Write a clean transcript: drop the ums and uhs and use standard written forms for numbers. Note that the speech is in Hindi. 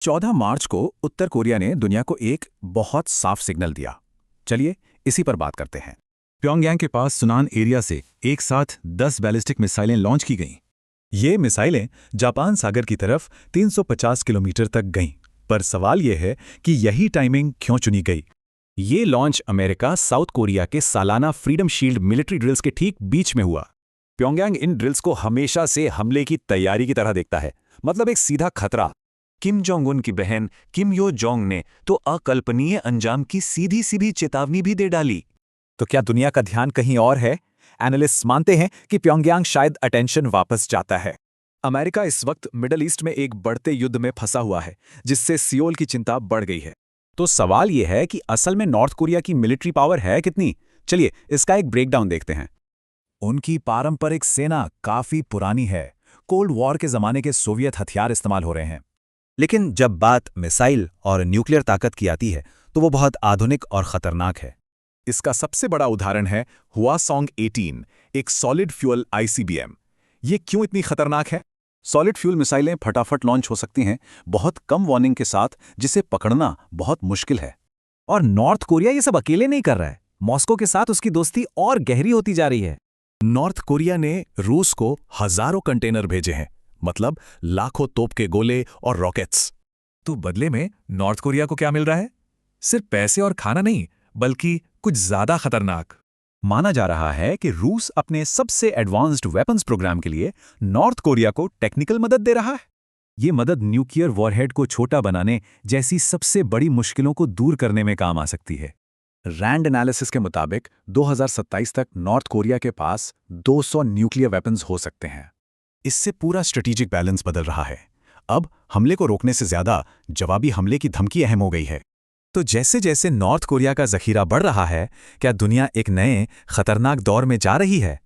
14 मार्च को उत्तर कोरिया ने दुनिया को एक बहुत साफ सिग्नल दिया। चलिए इसी पर बात करते हैं। प्योंगयांग के पास सुनान एरिया से एक साथ 10 बैलिस्टिक मिसाइलें लॉन्च की गईं। ये मिसाइलें जापान सागर की तरफ 350 किलोमीटर तक गईं। पर सवाल यह है कि यही टाइमिंग क्यों चुनी गई। ये लॉन्च अमेरिका साउथ कोरिया के सालाना फ्रीडम शील्ड मिलिट्री ड्रिल्स के ठीक बीच में हुआ। प्योंगयांग इन ड्रिल्स को हमेशा से हमले की तैयारी की तरह देखता है, मतलब एक सीधा खतरा। किम जोंग उन की बहन किम यो जोंग ने तो अकल्पनीय अंजाम की सीधी सीधी चेतावनी भी दे डाली। तो क्या दुनिया का ध्यान कहीं और है? एनालिस्ट्स मानते हैं कि प्योंगयांग शायद अटेंशन वापस जाता है। अमेरिका इस वक्त मिडल ईस्ट में एक बढ़ते युद्ध में फंसा हुआ है, जिससे सियोल की चिंता बढ़ गई है। तो सवाल यह है कि असल में नॉर्थ कोरिया की मिलिट्री पावर है कितनी? चलिए इसका एक ब्रेकडाउन देखते हैं। उनकी पारंपरिक सेना काफी पुरानी है। कोल्ड वॉर के जमाने के सोवियत हथियार इस्तेमाल हो रहे हैं। लेकिन जब बात मिसाइल और न्यूक्लियर ताकत की आती है तो वो बहुत आधुनिक और खतरनाक है। इसका सबसे बड़ा उदाहरण है हुआसोंग 18, एक सॉलिड फ्यूल आईसीबीएम। ये क्यों इतनी खतरनाक है? सॉलिड फ्यूल मिसाइलें फटाफट लॉन्च हो सकती हैं, बहुत कम वार्निंग के साथ, जिसे पकड़ना बहुत मुश्किल है। और नॉर्थ कोरिया ये सब अकेले नहीं कर रहा है। मॉस्को के साथ उसकी दोस्ती और गहरी होती जा रही है। नॉर्थ कोरिया ने रूस को हजारों कंटेनर भेजे हैं, मतलब लाखों तोप के गोले और रॉकेट्स। तो बदले में नॉर्थ कोरिया को क्या मिल रहा है? सिर्फ पैसे और खाना नहीं, बल्कि कुछ ज्यादा खतरनाक। माना जा रहा है कि रूस अपने सबसे एडवांस्ड वेपन्स प्रोग्राम के लिए नॉर्थ कोरिया को टेक्निकल मदद दे रहा है। ये मदद न्यूक्लियर वॉरहेड को छोटा बनाने जैसी सबसे बड़ी मुश्किलों को दूर करने में काम आ सकती है। रैंड एनालिसिस के मुताबिक 2027 तक नॉर्थ कोरिया के पास 200 न्यूक्लियर वेपन्स हो सकते हैं। इससे पूरा स्ट्रेटेजिक बैलेंस बदल रहा है। अब हमले को रोकने से ज्यादा जवाबी हमले की धमकी अहम हो गई है। तो जैसे जैसे नॉर्थ कोरिया का जखीरा बढ़ रहा है, क्या दुनिया एक नए खतरनाक दौर में जा रही है?